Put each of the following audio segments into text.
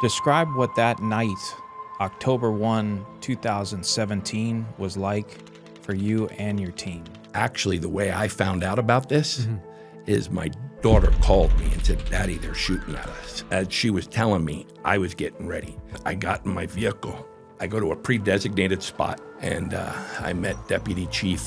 Describe what that night, October 1, 2017, was like for you and your team. Actually, the way I found out about this is my daughter called me and said, "Daddy, they're shooting at us." As she was telling me, I was getting ready. I got in my vehicle. I go to a pre-designated spot, and I met Deputy Chief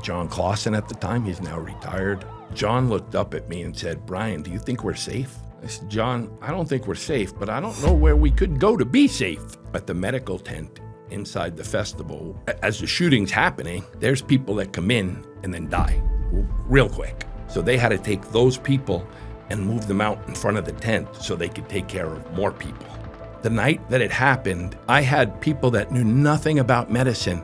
John Clausen at the time. He's now retired. John looked up at me and said, "Brian, do you think we're safe?" I said, "John, I don't think we're safe, but I don't know where we could go to be safe." At the medical tent inside the festival, as the shooting's happening, there's people that come in and then die real quick. So they had to take those people and move them out in front of the tent so they could take care of more people. The night that it happened, I had people that knew nothing about medicine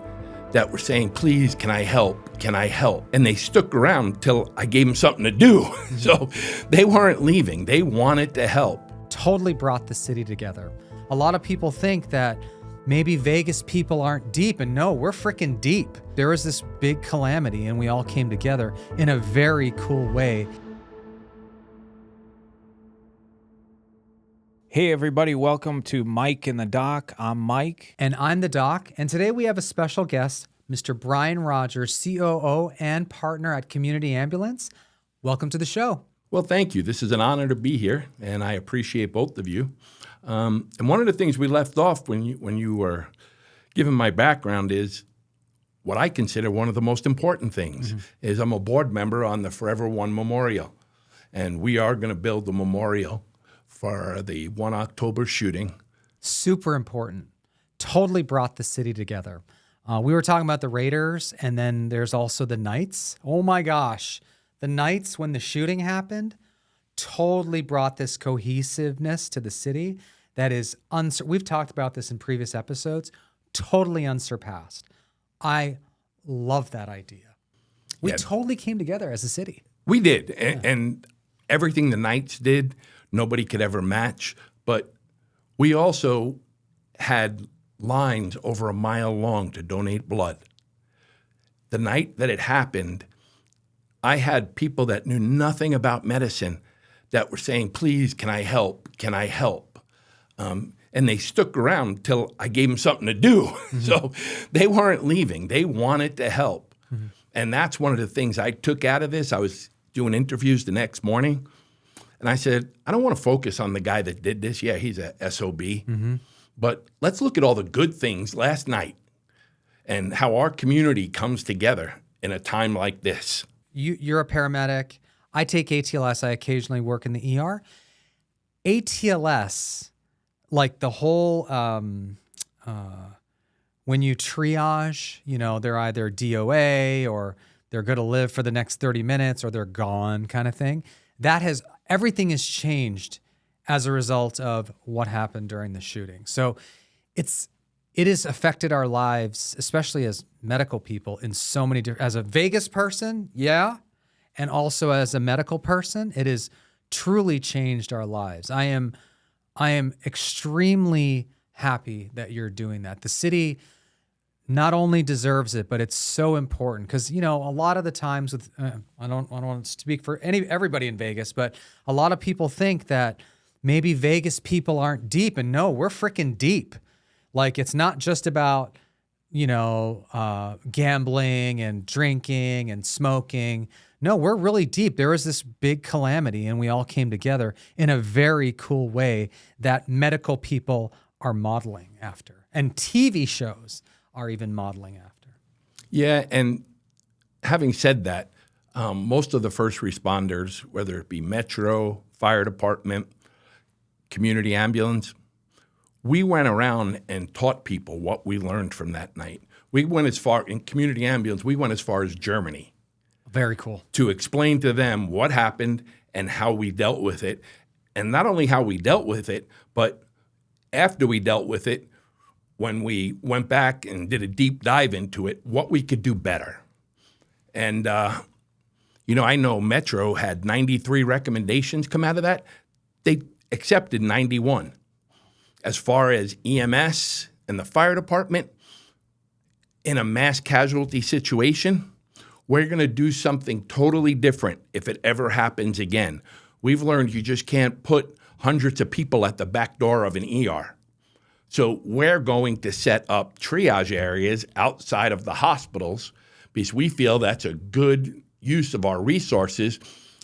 that were saying, "Please, can I help? Can I help?" And they stuck around till I gave them something to do. So they weren't leaving. They wanted to help. Totally brought the city together. A lot of people think that maybe Vegas people aren't deep, and no, we're freaking deep. There was this big calamity and we all came together in a very cool way. Hey everybody, welcome to Mike and the Doc. I'm Mike. And I'm the Doc, and today we have a special guest, Mr. Brian Rogers, COO and partner at Community Ambulance. Welcome to the show. Well, thank you. This is an honor to be here, and I appreciate both of you. And one of the things we left off when you were giving my background is what I consider one of the most important things is I'm a board member on the Forever One Memorial, and we are going to build a memorial for the 1 October shooting. Super important. Totally brought the city together. We were talking about the Raiders, and then there's also the Knights. Oh my gosh. The Knights, when the shooting happened, totally brought this cohesiveness to the city that is, we've talked about this in previous episodes, totally unsurpassed. I love that idea. We totally came together as a city. We did, and everything the Knights did, nobody could ever match. But we also had lines over a mile long to donate blood. The night that it happened, I had people that knew nothing about medicine that were saying, "Please, can I help? Can I help?" And they stuck around till I gave them something to do. So they weren't leaving. They wanted to help. And that's one of the things I took out of this. I was doing interviews the next morning, and I said, I don't want to focus on the guy that did this. Yeah, he's a SOB. But let's look at all the good things last night and how our community comes together in a time like this. You're a paramedic. I take ATLS. I occasionally work in the ER. ATLS, like the whole, when you triage, they're either DOA or they're going to live for the next 30 minutes or they're gone kind of thing. Everything has changed as a result of what happened during the shooting. So it has affected our lives, especially as medical people, in so many different, as a Vegas person, and also as a medical person, it has truly changed our lives. I am extremely happy that you're doing that. The city not only deserves it, but it's so important because, a lot of the times with, I don't want to speak for everybody in Vegas, but a lot of people think that maybe Vegas people aren't deep, and no, we're freaking deep. Like, it's not just about, gambling and drinking and smoking. No, we're really deep. There was this big calamity and we all came together in a very cool way that medical people are modeling after, and TV shows are even modeling after. Yeah, and having said that, most of the first responders, whether it be Metro, fire department, community ambulance, we went around and taught people what we learned from that night. We went as far, in community ambulance, we went as far as Germany. Very cool. To explain to them what happened and how we dealt with it. And not only how we dealt with it, but after we dealt with it, when we went back and did a deep dive into it, what we could do better. And, I know Metro had 93 recommendations come out of that. They accepted 91. As far as EMS and the fire department, in a mass casualty situation, we're going to do something totally different if it ever happens again. We've learned you just can't put hundreds of people at the back door of an ER. So we're going to set up triage areas outside of the hospitals because we feel that's a good use of our resources,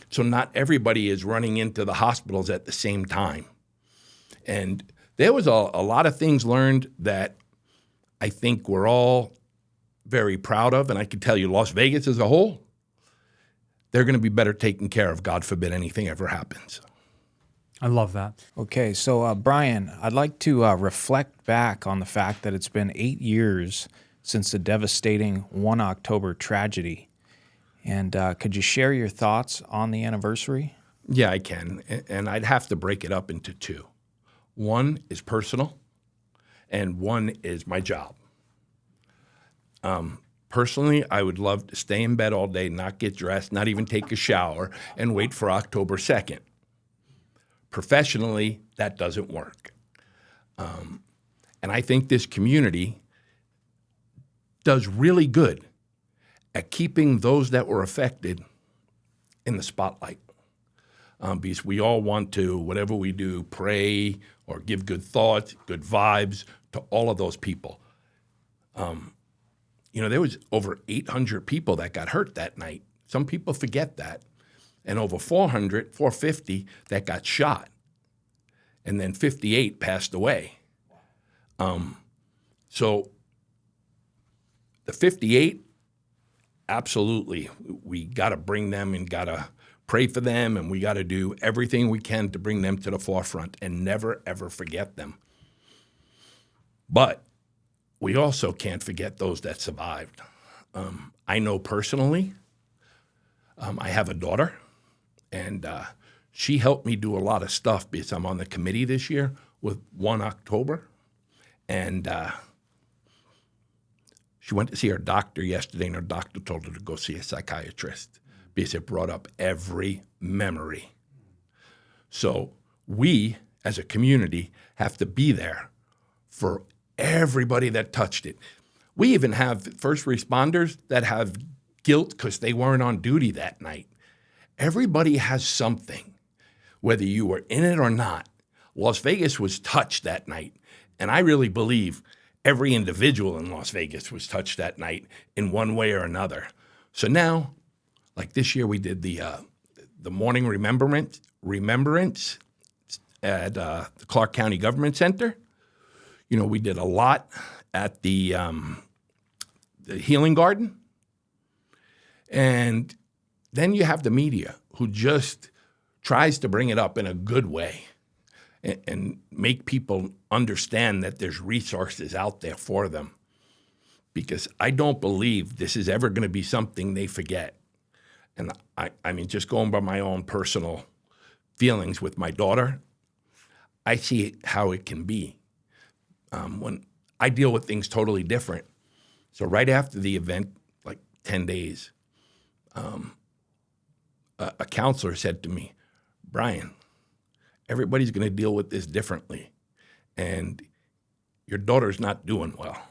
so not everybody is running into the hospitals at the same time. And there was a lot of things learned that I think we're all very proud of, and I can tell you Las Vegas as a whole, they're going to be better taken care of, God forbid anything ever happens. I love that. Okay, so Brian, I'd like to reflect back on the fact that it's been 8 years since the devastating 1 October tragedy. And could you share your thoughts on the anniversary? Yeah, I can. And I'd have to break it up into two. One is personal, and one is my job. Personally, I would love to stay in bed all day, not get dressed, not even take a shower, and wait for October 2nd. Professionally, that doesn't work. And I think this community does really good at keeping those that were affected in the spotlight. Because we all want to, whatever we do, pray or give good thoughts, good vibes to all of those people. There was over 800 people that got hurt that night. Some people forget that. And over 450 that got shot. And then 58 passed away. So the 58, absolutely, we got to bring them and got to pray for them, and we got to do everything we can to bring them to the forefront and never, ever forget them. But we also can't forget those that survived. I know personally, I have a daughter, and she helped me do a lot of stuff because I'm on the committee this year with 1 October. And she went to see her doctor yesterday, and her doctor told her to go see a psychiatrist because it brought up every memory. So we, as a community, have to be there for everybody that touched it. We even have first responders that have guilt because they weren't on duty that night. Everybody has something, whether you were in it or not. Las Vegas was touched that night, and I really believe every individual in Las Vegas was touched that night in one way or another. So now, like this year, we did the morning remembrance at the Clark County Government Center. We did a lot at the Healing Garden. And then you have the media who just tries to bring it up in a good way and make people understand that there's resources out there for them. Because I don't believe this is ever going to be something they forget. And I mean, just going by my own personal feelings with my daughter, I see how it can be. When I deal with things totally different. So right after the event, like 10 days, a counselor said to me, Brian, everybody's going to deal with this differently. And your daughter's not doing well.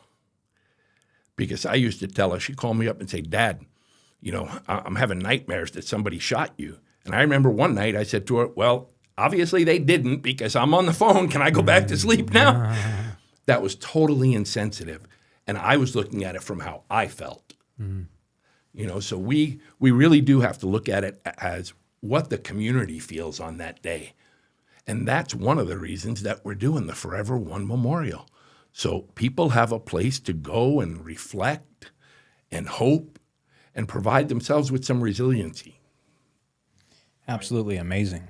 Because I used to tell her, she'd call me up and say, Dad, I'm having nightmares that somebody shot you. And I remember one night I said to her, well, obviously they didn't because I'm on the phone. Can I go back to sleep now? That was totally insensitive. And I was looking at it from how I felt. So we really do have to look at it as what the community feels on that day. And that's one of the reasons that we're doing the Forever One Memorial. So people have a place to go and reflect and hope and provide themselves with some resiliency. Absolutely amazing.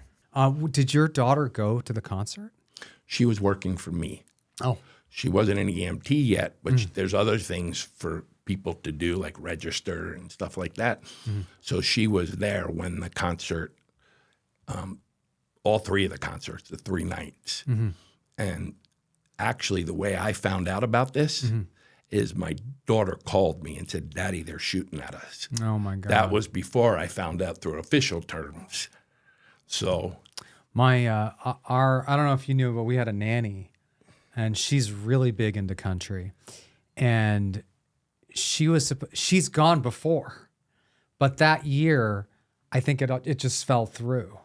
Did your daughter go to the concert? She was working for me. Oh. She wasn't an EMT yet, but there's other things for people to do, like register and stuff like that. So she was there when the concert, all three of the concerts, the 3 nights. And actually, the way I found out about this is my daughter called me and said, Daddy, they're shooting at us. Oh, my God. That was before I found out through official terms. So I don't know if you knew, but we had a nanny, and she's really big into country. And she's gone before, but that year, I think it just fell through.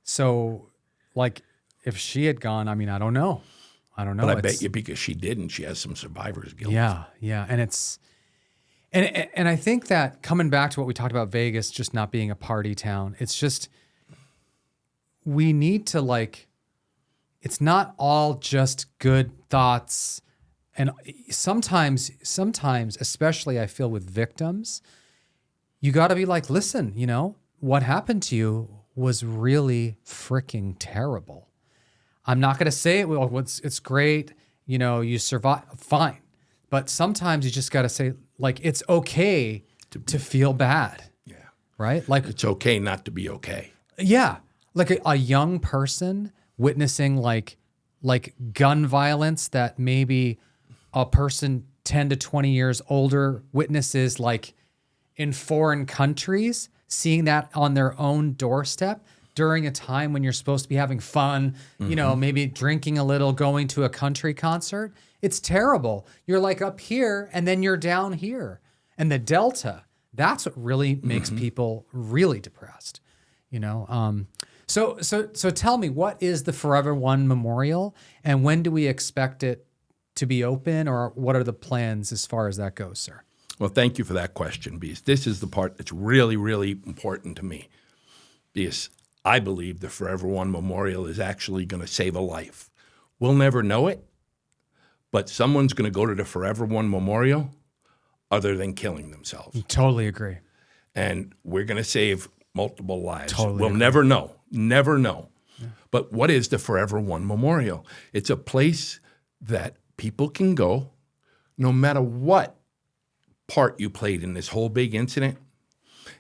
So like if she had gone, I mean, I don't know. But I bet you because she didn't, she has some survivor's guilt. Yeah. And it's, and I think that coming back to what we talked about Vegas just not being a party town, it's just, we need to like, it's not all just good thoughts. And sometimes, especially I feel with victims, you got to be like, listen, you know, what happened to you was really freaking terrible. I'm not going to say it. Well, it's great. You know, you survive. Fine. But sometimes you just got to say, like, it's okay to feel bad. Yeah. Right? Like, It's okay not to be okay. yeah. Like a young person witnessing like gun violence that maybe a person 10 to 20 years older witnesses like in foreign countries, seeing that on their own doorstep during a time when you're supposed to be having fun, you know, maybe drinking a little, going to a country concert. It's terrible. You're like up here and then you're down here. And the delta, that's what really makes people really depressed, you know? So tell me, what is the Forever One Memorial and when do we expect it to be open, or what are the plans as far as that goes, sir? Well, thank you for that question, because this is the part that's really, really important to me. Because I believe the Forever One Memorial is actually going to save a life. We'll never know it, but someone's going to go to the Forever One Memorial other than killing themselves. Totally agree. And we're going to save multiple lives. Totally We'll agree. never know. Never know. Yeah. But what is the Forever One Memorial? It's a place that people can go no matter what part you played in this whole big incident,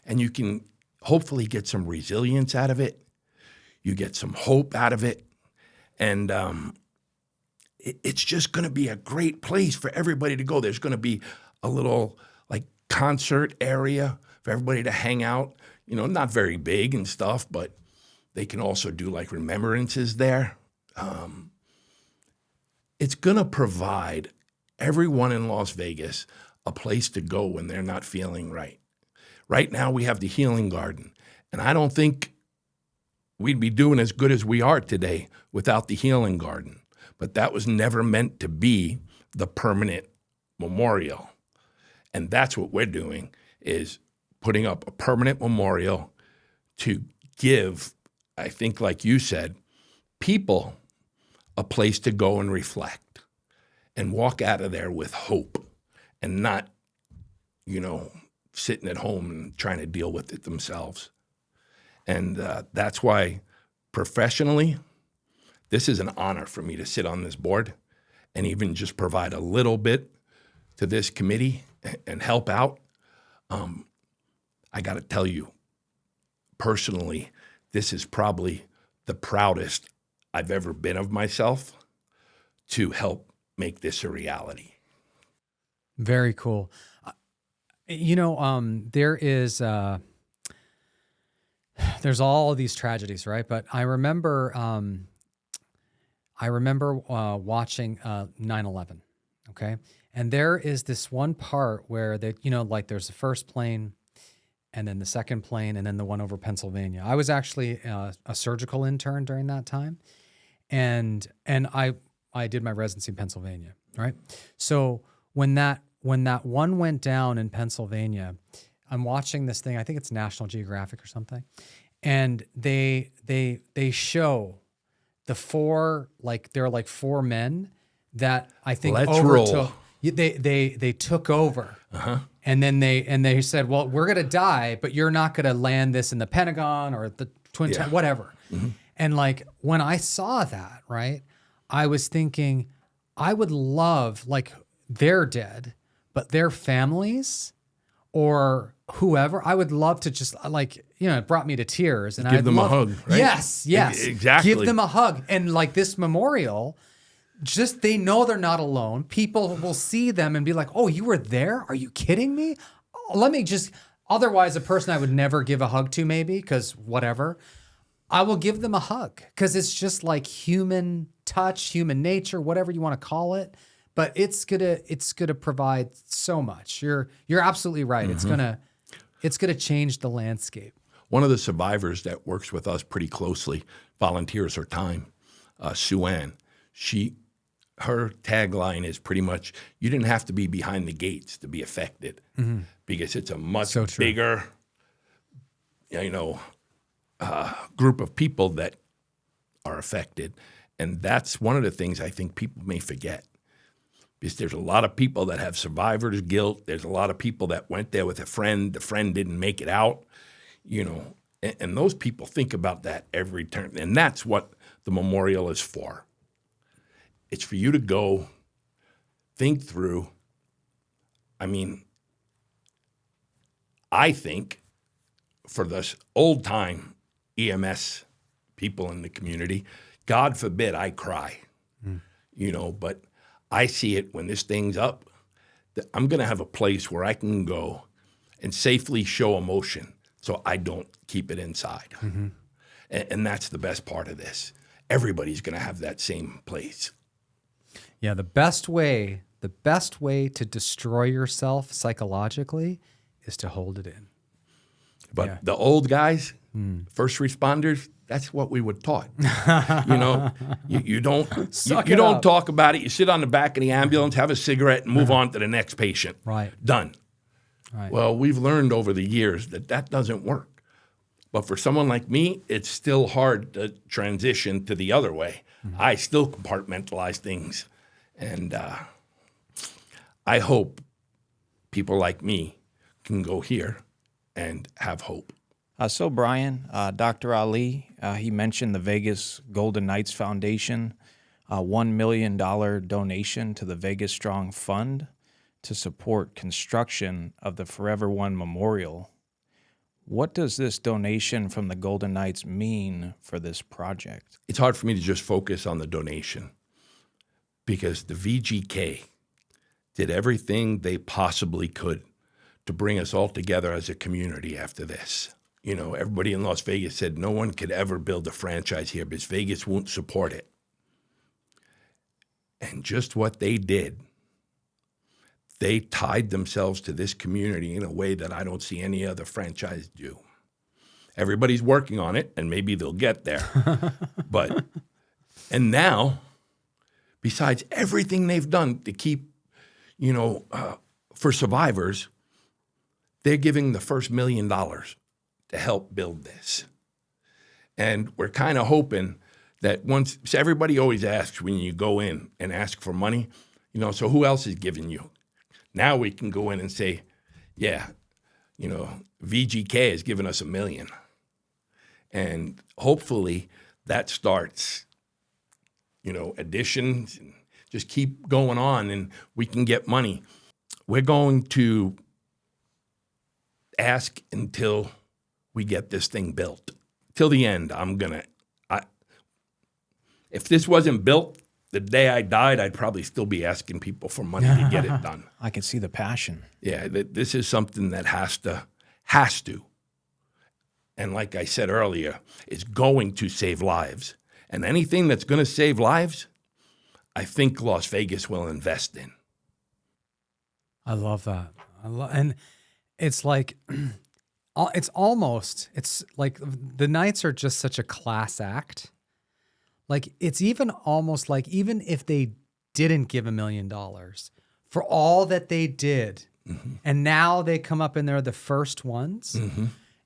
and you can hopefully get some resilience out of it. You get some hope out of it. And it's just going to be a great place for everybody to go. There's going to be a little like concert area for everybody to hang out. You know, not very big and stuff, but they can also do like remembrances there. It's going to provide everyone in Las Vegas a place to go when they're not feeling right. Right now we have the Healing Garden, and I don't think we'd be doing as good as we are today without the Healing Garden. But that was never meant to be the permanent memorial. And that's what we're doing, is putting up a permanent memorial to give, I think like you said, people a place to go and reflect and walk out of there with hope and not, you know, sitting at home and trying to deal with it themselves. And that's why professionally, this is an honor for me to sit on this board and even just provide a little bit to this committee and help out. I got to tell you, personally, this is probably the proudest I've ever been of myself to help make this a reality. Very cool. You know, there's all of these tragedies, right? But I remember watching 9/11. Okay, and there is this one part where they, you know, like there's the first plane, and then the second plane, and then the one over Pennsylvania. I was actually a surgical intern during that time, and I did my residency in Pennsylvania, right? So when that one went down in Pennsylvania, I'm watching this thing. I think it's National Geographic or something, and they show the four, like there are like four men that I think they took over, and then they said, well, we're gonna die, but you're not gonna land this in the Pentagon or the Twin Towers, whatever. And like when I saw that, right, I was thinking, I would love, like, they're dead, but their families or whoever, I would love to just, like, you know, it brought me to tears. And give them a hug, right? Yes, Exactly. Give them a hug. And like this memorial, just they know they're not alone. People will see them and be like, oh, you were there? Are you kidding me? Let me just, otherwise a person I would never give a hug to maybe, because whatever. I will give them a hug because it's just like human touch, human nature, whatever you want to call it. But it's gonna provide so much. You're absolutely right. It's gonna change the landscape. One of the survivors that works with us pretty closely, volunteers her time, Sue Ann, her tagline is pretty much, you didn't have to be behind the gates to be affected, because it's a much bigger, group of people that are affected. And that's one of the things I think people may forget. Because there's a lot of people that have survivor's guilt. There's a lot of people that went there with a friend. The friend didn't make it out, and those people think about that every turn. And that's what the memorial is for. It's for you to go think through. I mean, I think for the old-time EMS people in the community, God forbid I cry, but I see it when this thing's up, that I'm going to have a place where I can go and safely show emotion so I don't keep it inside. And that's the best part of this. Everybody's going to have that same place. Yeah, the best way to destroy yourself psychologically is to hold it in. But the old guys, first responders, that's what we were taught. You don't talk about it. You sit on the back of the ambulance, have a cigarette, and move on to the next patient. Right. Done. Right. Well, we've learned over the years that doesn't work. But for someone like me, it's still hard to transition to the other way. I still compartmentalize things. And I hope people like me can go here and have hope. So Brian, Dr. Ali, he mentioned the Vegas Golden Knights Foundation, $1 million donation to the Vegas Strong Fund to support construction of the Forever One Memorial. What does this donation from the Golden Knights mean for this project? It's hard for me to just focus on the donation because the VGK did everything they possibly could to bring us all together as a community after this. Everybody in Las Vegas said no one could ever build a franchise here because Vegas won't support it. And just what they did, they tied themselves to this community in a way that I don't see any other franchise do. Everybody's working on it, and maybe they'll get there. And now, besides everything they've done to keep, for survivors, they're giving the first $1 million to help build this. And we're kind of hoping that so everybody always asks when you go in and ask for money, so who else is giving you? Now we can go in and say, VGK has given us $1 million. And hopefully that starts, additions and just keep going on and we can get money. We're going to ask until we get this thing built. Till the end, if this wasn't built the day I died, I'd probably still be asking people for money to get it done. I can see the passion. Yeah, this is something that has to. And like I said earlier, it's going to save lives. And anything that's going to save lives, I think Las Vegas will invest in. I love that. And it's like, it's like the Knights are just such a class act. Like it's even almost like even if they didn't give $1 million for all that they did, and now they come up and they're the first ones.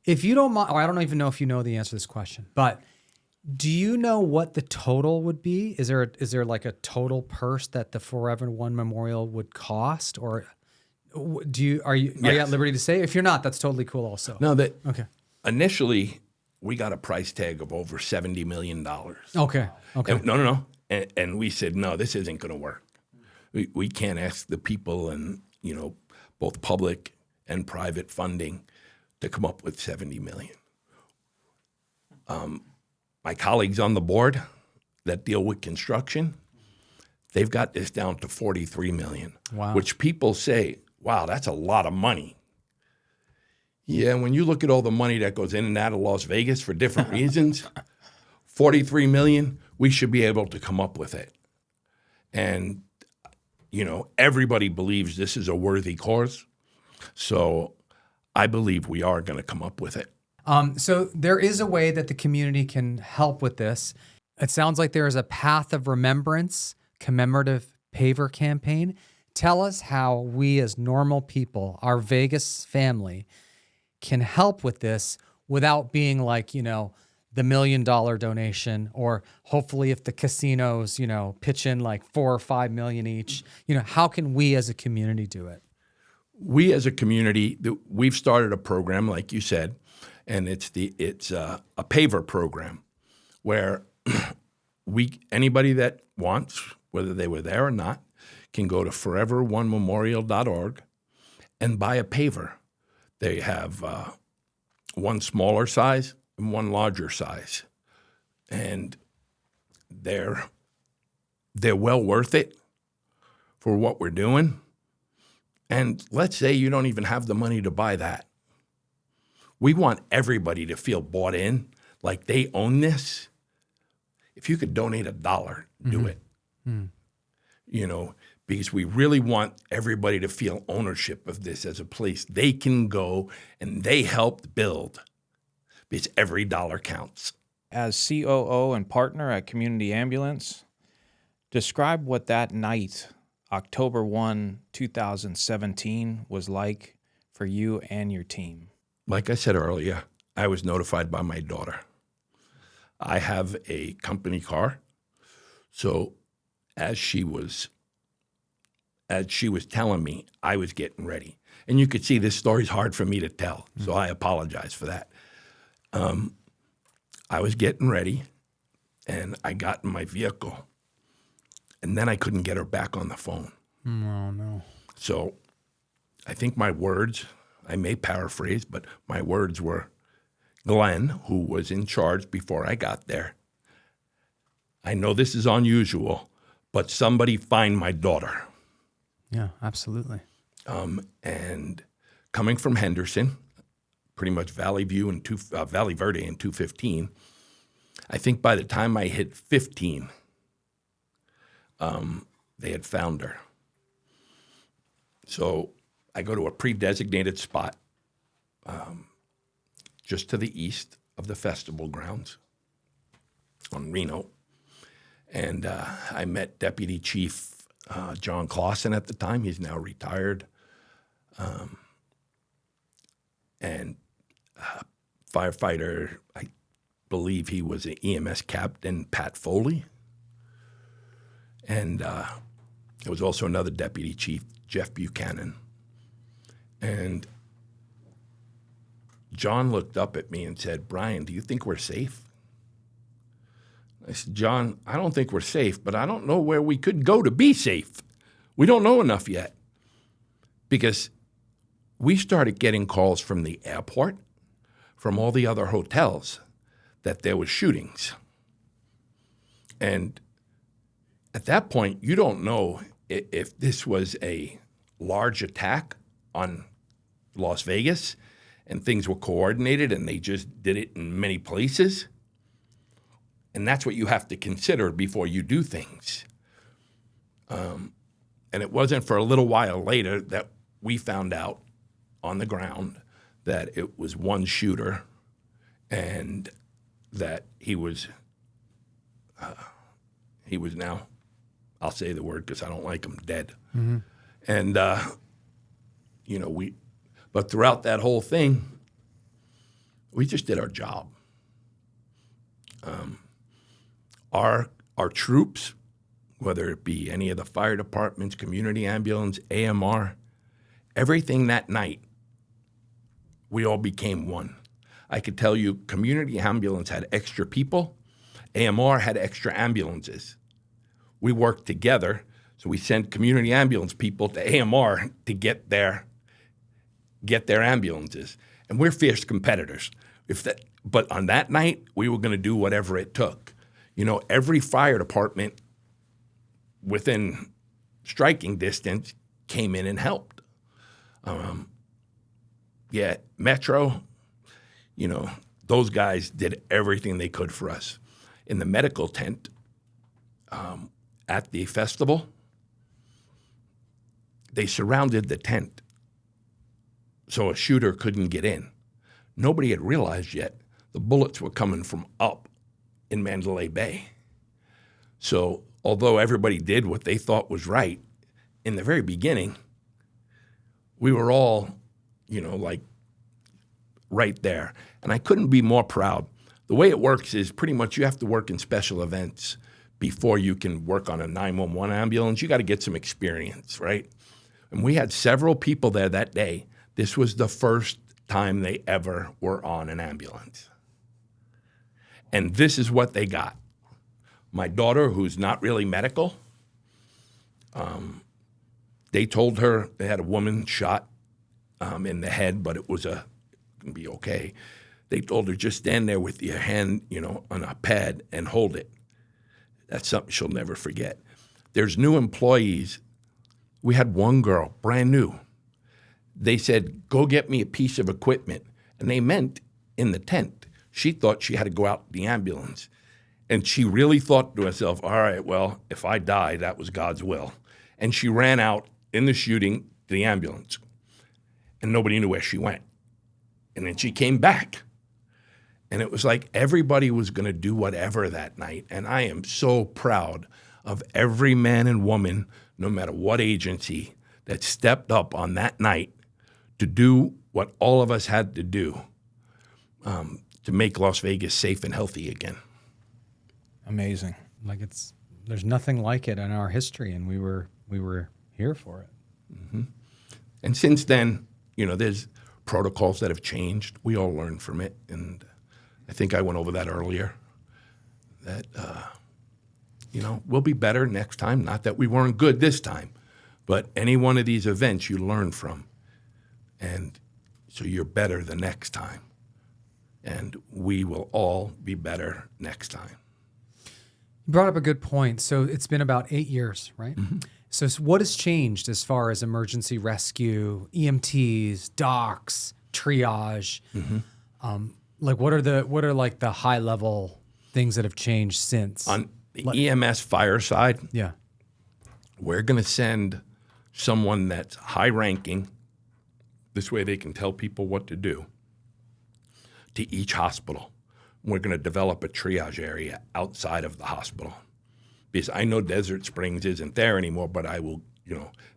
If you don't mind, or I don't even know if you know the answer to this question, but do you know what the total would be? Is there like a total purse that the Forever One Memorial would cost, or are you at liberty to say? If you're not, that's totally cool. Also, No, okay. Initially, we got a price tag of over $70 million. Okay. And, no. And we said, no, this isn't going to work. We can't ask the people and, both public and private funding to come up with $70 million. My colleagues on the board that deal with construction, they've got this down to $43 million. Wow. Which people say, wow, that's a lot of money. Yeah, when you look at all the money that goes in and out of Las Vegas for different reasons, $43 million, we should be able to come up with it. And, everybody believes this is a worthy cause. So I believe we are going to come up with it. So there is a way that the community can help with this. It sounds like there is a Path of Remembrance commemorative paver campaign. Tell us how we as normal people, our Vegas family, can help with this without being like, the $1 million donation, or hopefully if the casinos, pitch in like 4 or 5 million each, how can we as a community do it? We as a community, we've started a program, like you said, and it's a paver program where anybody that wants, whether they were there or not, can go to foreveronememorial.org and buy a paver. They have one smaller size and one larger size, and they're well worth it for what we're doing. And let's say you don't even have the money to buy that. We want everybody to feel bought in, like they own this. If you could donate $1, do it. Because we really want everybody to feel ownership of this as a place they can go and they helped build, because every dollar counts. As COO and partner at Community Ambulance, describe what that night, October 1, 2017, was like for you and your team. Like I said earlier, I was notified by my daughter. I have a company car, so as she was telling me, I was getting ready. And you could see this story's hard for me to tell, so I apologize for that. I was getting ready, and I got in my vehicle, and then I couldn't get her back on the phone. Oh, no. So I think my words, I may paraphrase, but my words were, Glenn, who was in charge before I got there, I know this is unusual, but somebody find my daughter. Yeah, absolutely. And coming from Henderson, pretty much Valley Verde and 215, I think by the time I hit 15, they had found her. So I go to a pre-designated spot just to the east of the festival grounds on Reno. And I met Deputy Chief John Clausen at the time. He's now retired. And firefighter, I believe he was an EMS captain, Pat Foley. And there was also another deputy chief, Jeff Buchanan. And John looked up at me and said, Brian, do you think we're safe? I said, John, I don't think we're safe, but I don't know where we could go to be safe. We don't know enough yet. Because we started getting calls from the airport, from all the other hotels, that there was shootings. And at that point, you don't know if this was a large attack on Las Vegas and things were coordinated and they just did it in many places. And that's what you have to consider before you do things. And it wasn't for a little while later that we found out on the ground that it was one shooter and that he was now, I'll say the word because I don't like him, dead. Mm-hmm. And, but throughout that whole thing, we just did our job. Our troops, whether it be any of the fire departments, community ambulance, AMR, everything that night, we all became one. I could tell you community ambulance had extra people. AMR had extra ambulances. We worked together, so we sent community ambulance people to AMR to get their ambulances. And we're fierce competitors. But on that night, we were going to do whatever it took. Every fire department within striking distance came in and helped. Metro, those guys did everything they could for us. In the medical tent at the festival, they surrounded the tent so a shooter couldn't get in. nobody had realized yet the bullets were coming from up in Mandalay Bay. So although everybody did what they thought was right, in the very beginning, we were all, like right there. And I couldn't be more proud. The way it works is pretty much you have to work in special events before you can work on a 911 ambulance. You got to get some experience, right? And we had several people there that day. This was the first time they ever were on an ambulance. And this is what they got. My daughter, who's not really medical, they told her they had a woman shot in the head, but it was gonna be okay. They told her, just stand there with your hand, on a pad and hold it. That's something she'll never forget. There's new employees. We had one girl, brand new. They said, go get me a piece of equipment. And they meant in the tent. She thought she had to go out to the ambulance. And she really thought to herself, all right, well, if I die, that was God's will. And she ran out in the shooting to the ambulance. And nobody knew where she went. And then she came back. And it was like everybody was going to do whatever that night. And I am so proud of every man and woman, no matter what agency, that stepped up on that night to do what all of us had to do to make Las Vegas safe and healthy again. Amazing. There's nothing like it in our history, and we were here for it. Mm-hmm. And since then, there's protocols that have changed. We all learned from it, and I think I went over that earlier. That we'll be better next time. Not that we weren't good this time, but any one of these events you learn from, and so you're better the next time, and we will all be better next time. You brought up a good point. So it's been about 8 years, right? Mm-hmm. So what has changed as far as emergency rescue, EMTs, docs, triage? Mm-hmm. What are the high level things that have changed since? On the EMS fire side, yeah, we're going to send someone that's high ranking. This way they can tell people what to do to each hospital. We're going to develop a triage area outside of the hospital. Because I know Desert Springs isn't there anymore, but I will,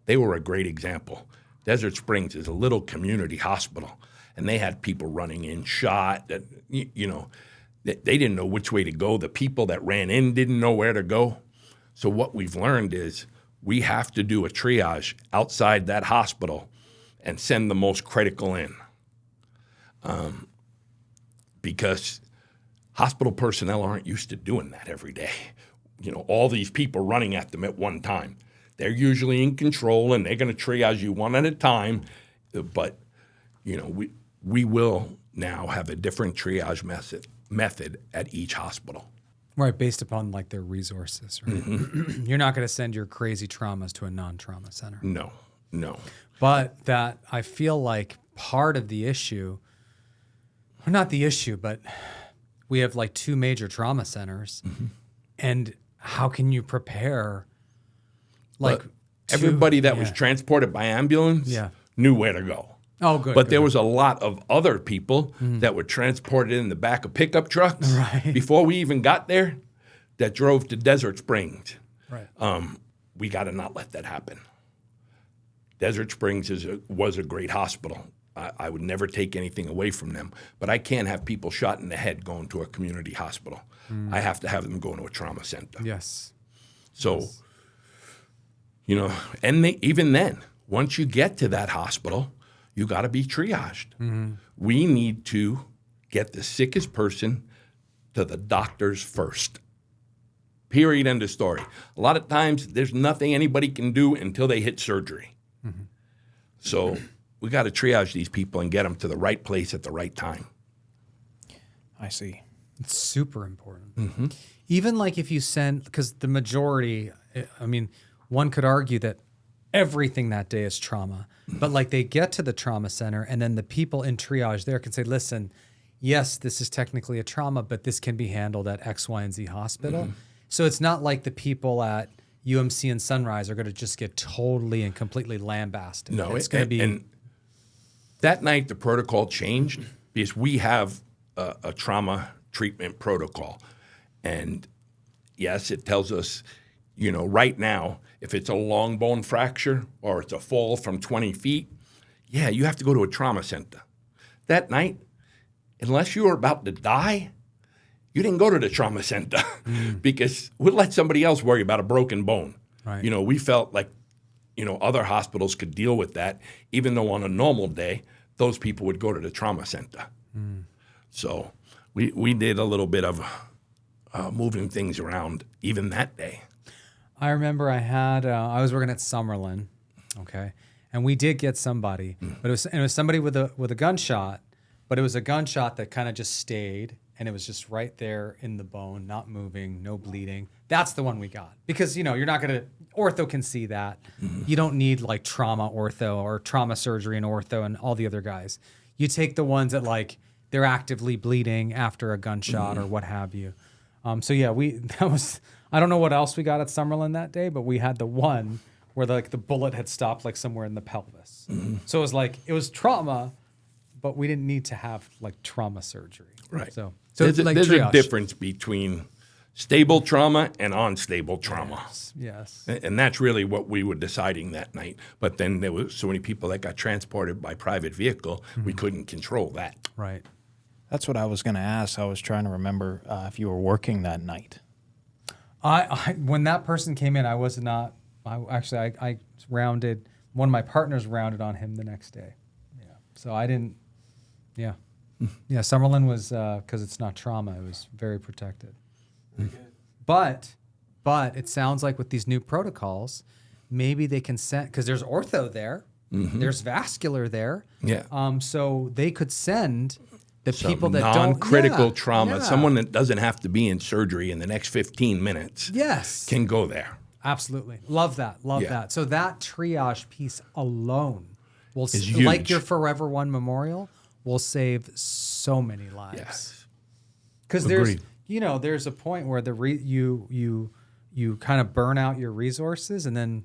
they were a great example. Desert Springs is a little community hospital, and they had people running in shot. That, they didn't know which way to go. The people that ran in didn't know where to go. So what we've learned is we have to do a triage outside that hospital and send the most critical in. Because hospital personnel aren't used to doing that every day. All these people running at them at one time. They're usually in control, and they're going to triage you one at a time. But, we will now have a different triage method at each hospital. Right, based upon their resources, right? Mm-hmm. You're not going to send your crazy traumas to a non-trauma center. No. But that I feel like part of the issue, or not the issue, but we have 2 major trauma centers. Mm-hmm. And how can you prepare? Everybody that was transported by ambulance knew where to go. Oh, good. But there was a lot of other people that were transported in the back of pickup trucks before we even got there that drove to Desert Springs. Right. We got to not let that happen. Desert Springs was a great hospital. I would never take anything away from them, but I can't have people shot in the head going to a community hospital. I have to have them going to a trauma center. Yes. So, and even then, once you get to that hospital, you got to be triaged. Mm-hmm. We need to get the sickest person to the doctors first. Period, end of story. A lot of times, there's nothing anybody can do until they hit surgery. Mm-hmm. So we got to triage these people and get them to the right place at the right time. I see. It's super important. Mm-hmm. Even if you send, because the majority, one could argue that everything that day is trauma, but they get to the trauma center and then the people in triage there can say, listen, yes, this is technically a trauma, but this can be handled at X, Y, and Z hospital. Mm-hmm. So it's not like the people at UMC and Sunrise are going to just get totally and completely lambasted. No, it's going to be. And that night the protocol changed because we have a trauma treatment protocol. And yes, it tells us, right now, if it's a long bone fracture or it's a fall from 20 feet, yeah, you have to go to a trauma center. That night, unless you were about to die, you didn't go to the trauma center because we'll let somebody else worry about a broken bone. Right. We felt like, other hospitals could deal with that, even though on a normal day, those people would go to the trauma center. So we did a little bit of moving things around even that day. I remember I was working at Summerlin, okay, and we did get somebody, but it was somebody with a gunshot, but it was a gunshot that kind of just stayed, and it was just right there in the bone, not moving, no bleeding. That's the one we got because you're not gonna ortho can see that. You don't need like trauma ortho or trauma surgery and ortho and all the other guys. You take the ones that like they're actively bleeding after a gunshot or what have you. So yeah, I don't know what else we got at Summerlin that day, but we had the one where the bullet had stopped like somewhere in the pelvis. So it was trauma, but we didn't need to have like trauma surgery. Right. So there's like a triage. difference between stable trauma and unstable trauma. Yes. And that's really what we were deciding that night. But then there were so many people that got transported by private vehicle, we couldn't control that. Right. That's what I was going to ask. I was trying to remember if you were working that night. I when that person came in, I was not. I rounded. One of my partners rounded on him the next day. Yeah. So I didn't. Yeah. Yeah. Summerlin was because it's not trauma. It was very protected. But it sounds like with these new protocols, maybe they can send because there's ortho there, there's vascular there. Yeah. So they could send the Some people that non-critical don't trauma, yeah. someone that doesn't have to be in surgery in the next 15 minutes Yes. can go there. Absolutely. Love that. Love Yeah. that. So that triage piece alone will, Is like huge. your Forever One memorial, will save so many lives. Yes. Because Agreed. there's a point where you kind of burn out your resources and then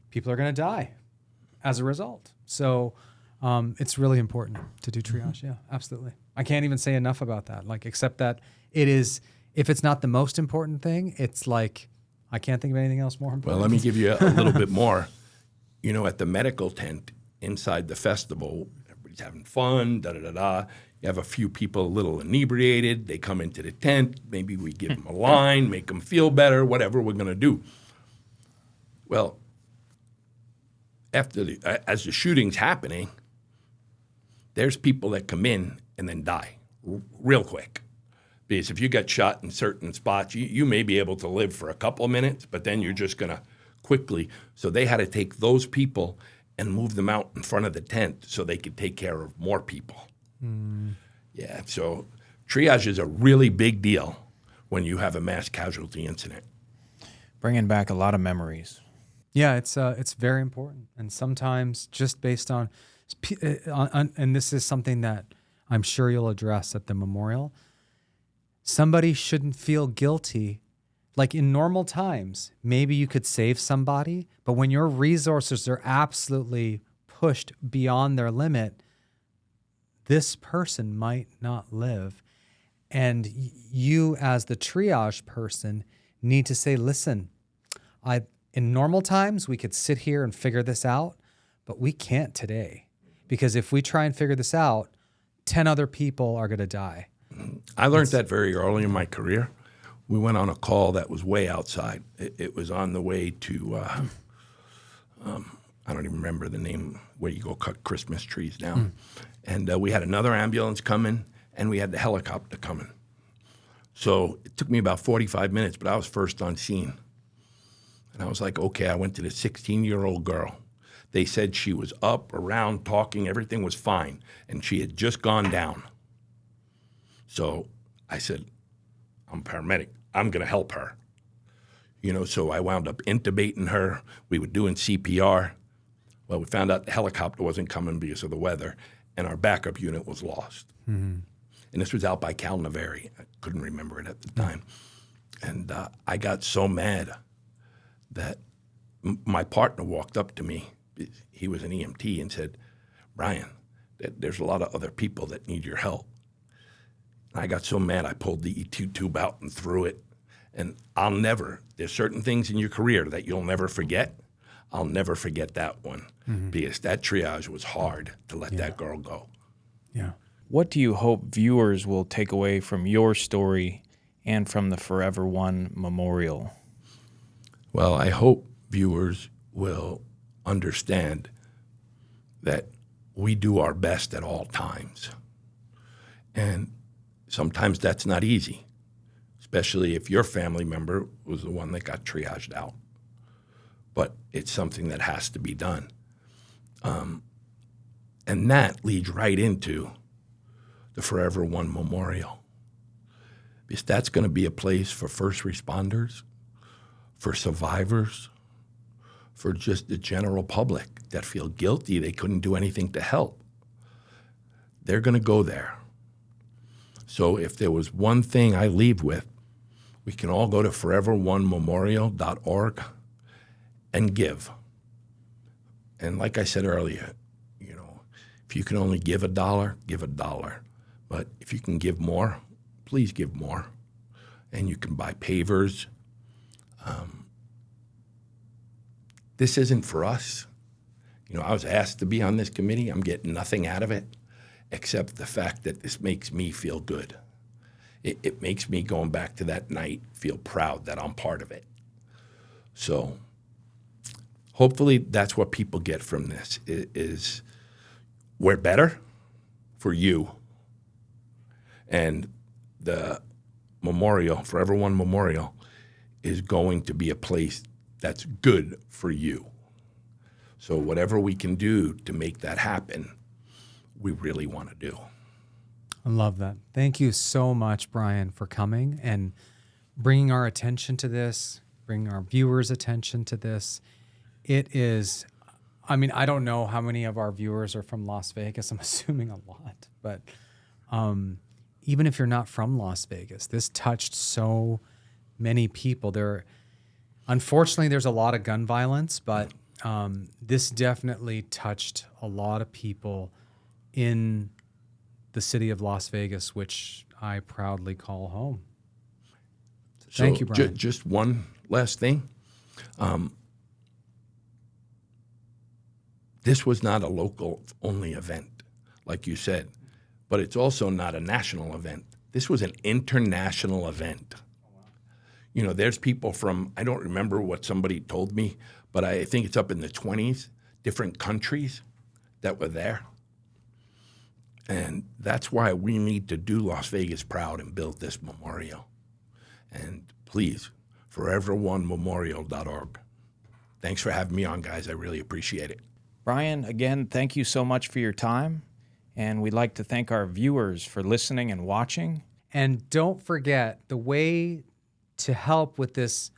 people are going to die as a result. So it's really important to do triage. Yeah, absolutely. I can't even say enough about that. Like, except that it is, if it's not the most important thing, it's like, I can't think of anything else more important. Well, let me give you a little bit more. At the medical tent inside the festival, everybody's having fun, da-da-da-da. You have a few people a little inebriated. They come into the tent. Maybe we give them a line, make them feel better, whatever we're going to do. Well, as the shooting's happening, there's people that come in and then die real quick. Because if you get shot in certain spots, you may be able to live for a couple of minutes, but then you're just going to quickly. So they had to take those people and move them out in front of the tent so they could take care of more people. Yeah, so triage is a really big deal when you have a mass casualty incident. Bringing back a lot of memories. Yeah, it's very important. And sometimes just based on, and this is something that I'm sure you'll address at the memorial, somebody shouldn't feel guilty. Like in normal times, maybe you could save somebody, but when your resources are absolutely pushed beyond their limit, this person might not live. And you as the triage person need to say, listen, in normal times, we could sit here and figure this out, but we can't today. Because if we try and figure this out, 10 other people are going to die. I learned that very early in my career. We went on a call that was way outside. It was on the way to, I don't even remember the name, where you go cut Christmas trees down. And we had another ambulance coming, and we had the helicopter coming. So it took me about 45 minutes, but I was first on scene. And I was like, okay, I went to the 16-year-old girl. They said she was up, around, talking, everything was fine, and she had just gone down. So I said, I'm a paramedic. I'm going to help her. So I wound up intubating her. We were doing CPR. Well, we found out the helicopter wasn't coming because of the weather, and our backup unit was lost. And this was out by Calnavary. I couldn't remember it at the time. And I got so mad that my partner walked up to me. He was an EMT and said, Brian, that there's a lot of other people that need your help. And I got so mad I pulled the ET tube out and threw it. And there's certain things in your career that you'll never forget. I'll never forget that one because that triage was hard to let that girl go. Yeah. What do you hope viewers will take away from your story and from the Forever One Memorial? Well, I hope viewers will understand that we do our best at all times. And sometimes that's not easy, especially if your family member was the one that got triaged out. But it's something that has to be done. And that leads right into the Forever One Memorial, because that's going to be a place for first responders, for survivors, for just the general public that feel guilty they couldn't do anything to help. They're going to go there. So if there was one thing I leave with, we can all go to foreveronememorial.org and give. And like I said earlier, if you can only give $1, give $1. But if you can give more, please give more. And you can buy pavers. This isn't for us. I was asked to be on this committee. I'm getting nothing out of it except the fact that this makes me feel good. It makes me, going back to that night, feel proud that I'm part of it. So hopefully that's what people get from this, is we're better for you. And the memorial, Forever One Memorial, is going to be a place that's good for you. So whatever we can do to make that happen, we really want to do. I love that. Thank you so much, Brian, for coming and bringing our attention to this, bringing our viewers' attention to this. It is, I don't know how many of our viewers are from Las Vegas. I'm assuming a lot. But even if you're not from Las Vegas, this touched so many people. Unfortunately, there's a lot of gun violence, but this definitely touched a lot of people in the city of Las Vegas, which I proudly call home. So thank you, Brian. Just one last thing. This was not a local-only event, like you said, but it's also not a national event. This was an international event. There's people from, I don't remember what somebody told me, but I think it's up in the 20s, different countries that were there. And that's why we need to do Las Vegas proud and build this memorial. And please, foreveronememorial.org. Thanks for having me on, guys. I really appreciate it. Brian, again, thank you so much for your time. And we'd like to thank our viewers for listening and watching. And don't forget, the way to help with this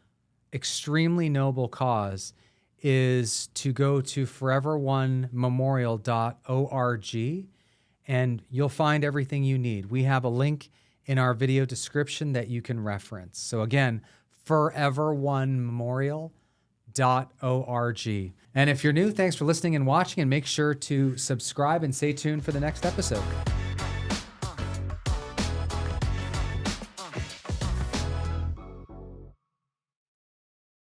extremely noble cause is to go to foreveronememorial.org, and you'll find everything you need. We have a link in our video description that you can reference. So again, foreveronememorial.org. And if you're new, thanks for listening and watching, and make sure to subscribe and stay tuned for the next episode.